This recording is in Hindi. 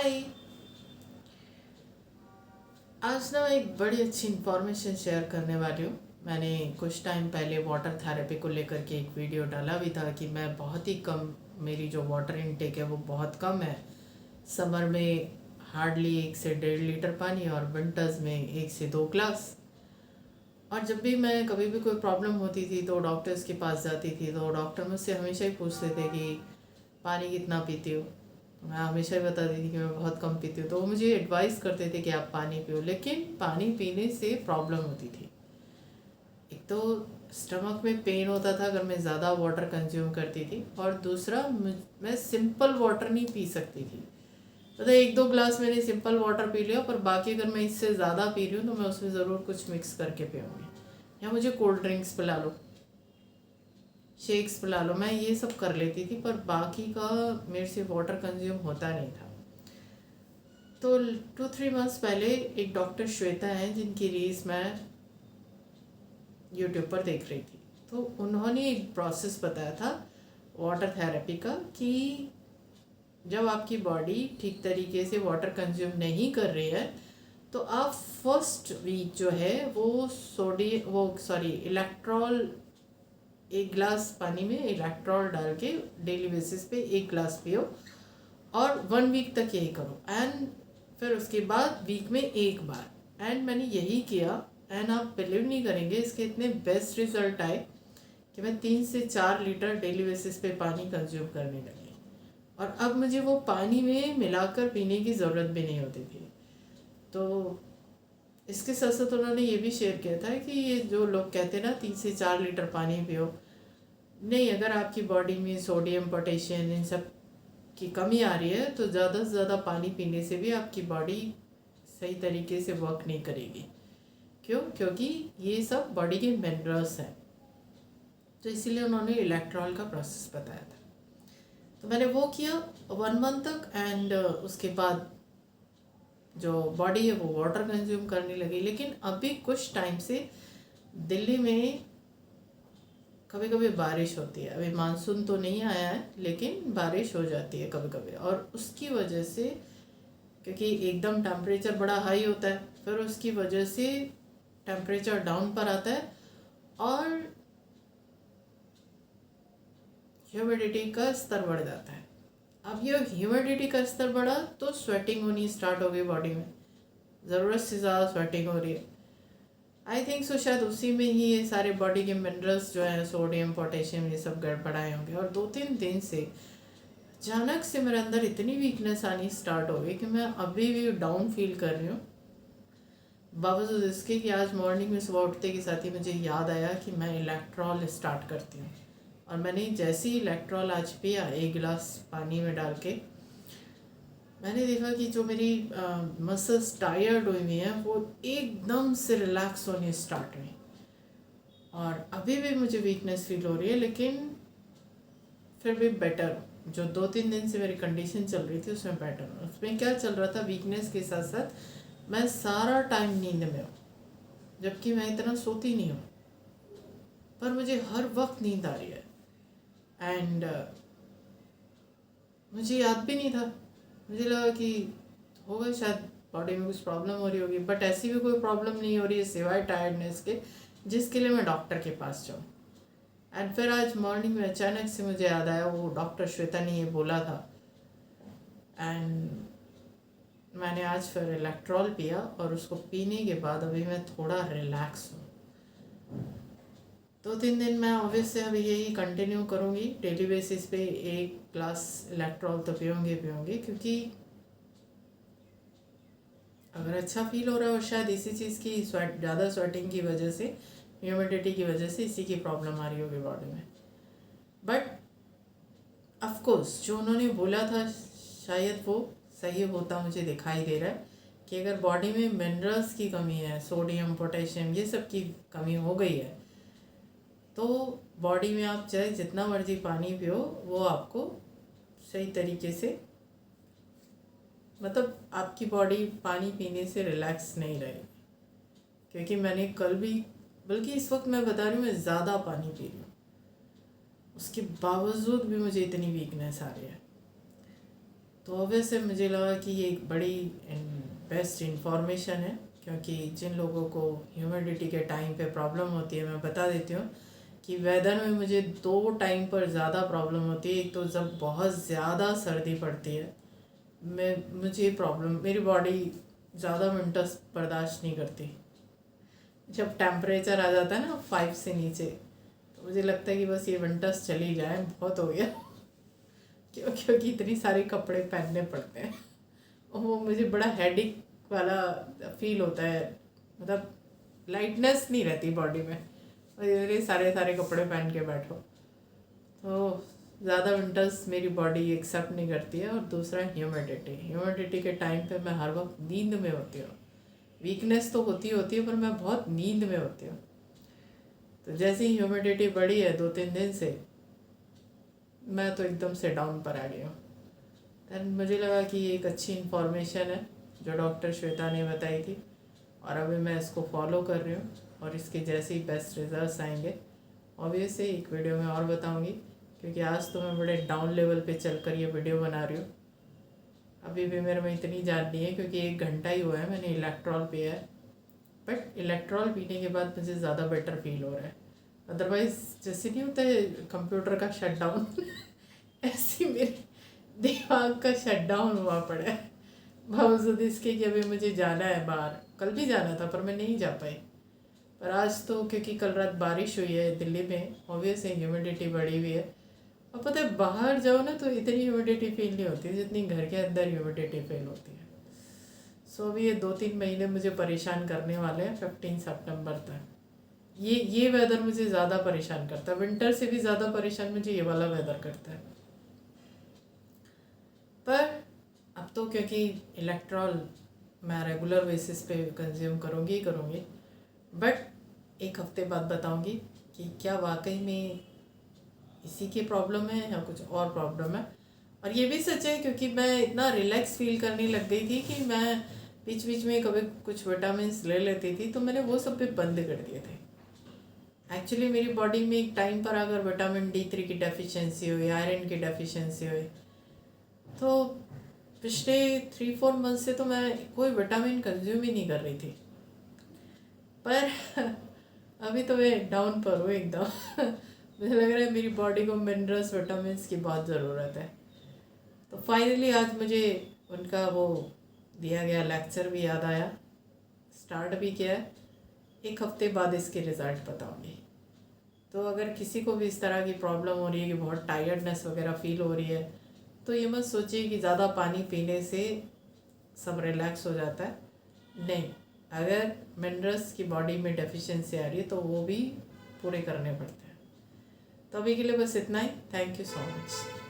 हाय। आज ना मैं एक बड़ी अच्छी इन्फॉर्मेशन शेयर करने वाली हूँ। मैंने कुछ टाइम पहले वाटर थेरेपी को लेकर के एक वीडियो डाला भी था कि मैं बहुत ही कम, मेरी जो वाटर इनटेक है वो बहुत कम है। समर में हार्डली 1 से 1.5 लीटर पानी और विंटर्स में 1 से 2 ग्लास। और जब भी मैं कभी भी कोई प्रॉब्लम होती थी तो डॉक्टर्स के पास जाती थी तो डॉक्टर मुझसे हमेशा ही पूछते थे कि पानी कितना पीती हो। मैं हमेशा ही बताती थी कि मैं बहुत कम पीती हूँ, तो वो मुझे एडवाइस करते थे कि आप पानी पियो, लेकिन पानी पीने से प्रॉब्लम होती थी। एक तो स्टमक में पेन होता था अगर मैं ज़्यादा वाटर कंज्यूम करती थी, और दूसरा मैं सिंपल वाटर नहीं पी सकती थी। तो 1-2 ग्लास मैंने सिंपल वाटर पी लिया, पर बाकी अगर मैं इससे ज़्यादा पी रही हूँ तो मैं उसमें ज़रूर कुछ मिक्स करके पीऊँगी, या मुझे कोल्ड ड्रिंक्स पिला लो, शेक्स पिला लो, मैं ये सब कर लेती थी, पर बाकी का मेरे से वाटर कंज्यूम होता नहीं था। तो 2-3 मंथ्स पहले एक डॉक्टर श्वेता हैं जिनकी रील्स मैं यूट्यूब पर देख रही थी, तो उन्होंने एक प्रोसेस बताया था वाटर थेरेपी का कि जब आपकी बॉडी ठीक तरीके से वाटर कंज्यूम नहीं कर रही है तो आप फर्स्ट वीक जो है वो इलेक्ट्रॉल, 1 गिलास पानी में इलेक्ट्रॉल डाल के डेली बेसिस पे 1 गिलास पियो, और 1 वीक तक यही करो, एंड फिर उसके बाद वीक में 1 बार। एंड मैंने यही किया, एंड आप बिलीव नहीं करेंगे इसके इतने बेस्ट रिजल्ट आए कि मैं 3 से 4 लीटर डेली बेसिस पे पानी कंज्यूम करने लगी, और अब मुझे वो पानी में मिलाकर पीने की ज़रूरत भी नहीं होती थी। तो इसके साथ साथ उन्होंने ये भी शेयर किया था कि ये जो लोग कहते हैं ना 3 से 4 लीटर पानी पियो, नहीं, अगर आपकी बॉडी में सोडियम, पोटेशियम, इन सब की कमी आ रही है तो ज़्यादा से ज़्यादा पानी पीने से भी आपकी बॉडी सही तरीके से वर्क नहीं करेगी। क्यों? क्योंकि ये सब बॉडी के मिनरल्स हैं। तो इसीलिए उन्होंने इलेक्ट्रॉल का प्रोसेस बताया था। तो मैंने वो किया 1 मंथ तक, एंड उसके बाद जो बॉडी है वो वाटर कंज्यूम करने लगी। लेकिन अभी कुछ टाइम से दिल्ली में कभी कभी बारिश होती है, अभी मानसून तो नहीं आया है लेकिन बारिश हो जाती है कभी कभी, और उसकी वजह से, क्योंकि एकदम टेम्परेचर बड़ा हाई होता है, फिर उसकी वजह से टेम्परेचर डाउन पर आता है और ह्यूमिडिटी का स्तर बढ़ जाता है। अब ये ह्यूमिडिटी का स्तर बढ़ा तो स्वेटिंग होनी स्टार्ट हो गई बॉडी में, ज़रूरत से ज़्यादा स्वेटिंग हो रही है। आई थिंक सो शायद उसी में ही ये सारे बॉडी के मिनरल्स जो हैं, सोडियम, पोटेशियम, ये सब गड़बड़ाए होंगे। और 2-3 दिन से अचानक से मेरे अंदर इतनी वीकनेस आनी स्टार्ट हो गई कि मैं अभी भी डाउन फील कर रही हूँ, बावजूद इसके कि आज मॉर्निंग में सुबह उठते के साथ ही मुझे याद आया कि मैं इलेक्ट्रॉल स्टार्ट करती हूँ। और मैंने जैसे ही इलेक्ट्रॉल आज पिया 1 गिलास पानी में डाल के, मैंने देखा कि जो मेरी मसल्स टायर्ड हुई हुई हैं वो एकदम से रिलैक्स होने स्टार्ट हुई। और अभी भी मुझे वीकनेस फील हो रही है, लेकिन फिर भी बेटर। जो 2-3 दिन से मेरी कंडीशन चल रही थी उसमें बेटर। उसमें क्या चल रहा था, वीकनेस के साथ साथ मैं सारा टाइम नींद में हूँ, जबकि मैं इतना सोती नहीं हूँ, पर मुझे हर वक्त नींद आ रही है। एंड मुझे याद भी नहीं था, मुझे लगा कि होगा शायद बॉडी में कुछ प्रॉब्लम हो रही होगी, बट ऐसी भी कोई प्रॉब्लम नहीं हो रही है सिवाय टायर्डनेस के, जिसके लिए मैं डॉक्टर के पास जाऊँ। एंड फिर आज मॉर्निंग में अचानक से मुझे याद आया वो डॉक्टर श्वेता ने ये बोला था, एंड मैंने आज फिर इलेक्ट्रॉल पिया, और उसको पीने के बाद अभी मैं थोड़ा रिलैक्स हूँ। 2-3 दिन मैं ऑब्वियसली अभी यही कंटिन्यू करूँगी, डेली बेसिस पे 1 ग्लास इलेक्ट्रॉल तो पीऊँगी, क्योंकि अगर अच्छा फील हो रहा है, और शायद इसी चीज़ की ज़्यादा स्वेटिंग की वजह से, ह्यूमिडिटी की वजह से इसी की प्रॉब्लम आ रही होगी बॉडी में। बट ऑफकोर्स जो उन्होंने बोला था शायद वो सही होता मुझे दिखाई दे रहा है, कि अगर बॉडी में मिनरल्स की कमी है, सोडियम, पोटेशियम, ये सब की कमी हो गई है, तो बॉडी में आप चाहे जितना मर्जी पानी पियो वो आपको सही तरीके से, मतलब आपकी बॉडी पानी पीने से रिलैक्स नहीं रहेगी। क्योंकि मैंने कल भी, बल्कि इस वक्त मैं बता रही हूँ मैं ज़्यादा पानी पी रही हूँ, उसके बावजूद भी मुझे इतनी वीकनेस आ रही है। तो ऑब्वियसली मुझे लगा कि ये एक बड़ी बेस्ट इंफॉर्मेशन है, क्योंकि जिन लोगों को ह्यूमिडिटी के टाइम पे प्रॉब्लम होती है, मैं बता देती हूँ कि वेदर में मुझे 2 टाइम पर ज़्यादा प्रॉब्लम होती है। एक तो जब बहुत ज़्यादा सर्दी पड़ती है, मुझे प्रॉब्लम, मेरी बॉडी ज़्यादा विंटर्स बर्दाश्त नहीं करती। जब टेम्परेचर आ जाता है ना 5 से नीचे, तो मुझे लगता है कि बस ये विंटर्स चली जाए, बहुत हो गया। क्योंकि इतनी सारे कपड़े पहनने पड़ते हैं और वो मुझे बड़ा हेडेक वाला फील होता है, मतलब लाइटनेस नहीं रहती बॉडी में, और ये सारे सारे कपड़े पहन के बैठो, तो ज़्यादा विंटर्स मेरी बॉडी एक्सेप्ट नहीं करती है। और दूसरा ह्यूमिडिटी के टाइम पे मैं हर वक्त नींद में होती हूँ। वीकनेस तो होती है, पर मैं बहुत नींद में होती हूँ। तो जैसे ही ह्यूमिडिटी बढ़ी है 2-3 दिन से, मैं तो एकदम से डाउन पर आ गया हूँ। देन मुझे लगा कि ये एक अच्छी इन्फॉर्मेशन है जो डॉक्टर श्वेता ने बताई थी, और अभी मैं इसको फॉलो कर रही हूँ, और इसके जैसे ही बेस्ट रिजल्ट्स आएंगे ऑब्वियसली एक वीडियो में और बताऊँगी, क्योंकि आज तो मैं बड़े डाउन लेवल पे चलकर ये वीडियो बना रही हूँ। अभी भी मेरे में इतनी जान नहीं है, क्योंकि 1 घंटा ही हुआ है मैंने इलेक्ट्रॉल पिया है, बट इलेक्ट्रॉल पीने के बाद मुझे ज़्यादा बेटर फील हो रहा है। अदरवाइज जैसे नहीं होता है कंप्यूटर का शटडाउन ऐसे मेरे दिमाग का शटडाउन हुआ पड़ा है, बावजूद इसके कि अभी मुझे जाना है बाहर। कल भी जाना था पर मैं नहीं जा पाई। पर आज तो क्योंकि कल रात बारिश हुई है दिल्ली में, ऑब्वियसली ह्यूमिडिटी बढ़ी हुई है, और पता है बाहर जाओ ना तो इतनी ह्यूमिडिटी फील नहीं होती जितनी घर के अंदर ह्यूमिडिटी फील होती है। सो अभी ये 2-3 महीने मुझे परेशान करने वाले हैं 15 सितंबर तक। ये वेदर मुझे ज़्यादा परेशान करता है, विंटर से भी ज़्यादा परेशान मुझे ये वाला वेदर करता है। पर अब तो क्योंकि इलेक्ट्रॉल मैं रेगुलर बेसिस पे कंज्यूम करूँगी ही करूँगी, बट 1 हफ्ते बाद बताऊँगी कि क्या वाकई में इसी की प्रॉब्लम है या कुछ और प्रॉब्लम है। और ये भी सच है, क्योंकि मैं इतना रिलैक्स फील करने लग गई थी कि मैं बीच बीच में कभी कुछ विटामिन्स ले लेती थी, तो मैंने वो सब भी बंद कर दिए थे। एक्चुअली मेरी बॉडी में एक टाइम पर अगर विटामिन D3 की डेफिशिएंसी हुई, आयरन की डेफिशिएंसी हुई, तो पिछले 3-4 मंथ से तो मैं कोई विटामिन कंज्यूम ही नहीं कर रही थी। पर अभी तो मैं डाउन पर हूँ एकदम मुझे लग रहा है मेरी बॉडी को मिनरल्स विटामिन्स की बहुत ज़रूरत है। तो फाइनली आज मुझे उनका वो दिया गया लेक्चर भी याद आया, स्टार्ट भी किया है। 1 हफ्ते बाद इसके रिज़ल्ट बताऊँगी। तो अगर किसी को भी इस तरह की प्रॉब्लम हो रही है कि बहुत टायर्डनेस वगैरह फील हो रही है, तो ये मत सोचिए कि ज़्यादा पानी पीने से सब रिलैक्स हो जाता है। नहीं, अगर मिनरल्स की बॉडी में डेफिशिएंसी आ रही है तो वो भी पूरे करने पड़ते हैं। तो अभी के लिए बस इतना ही। Thank you so much.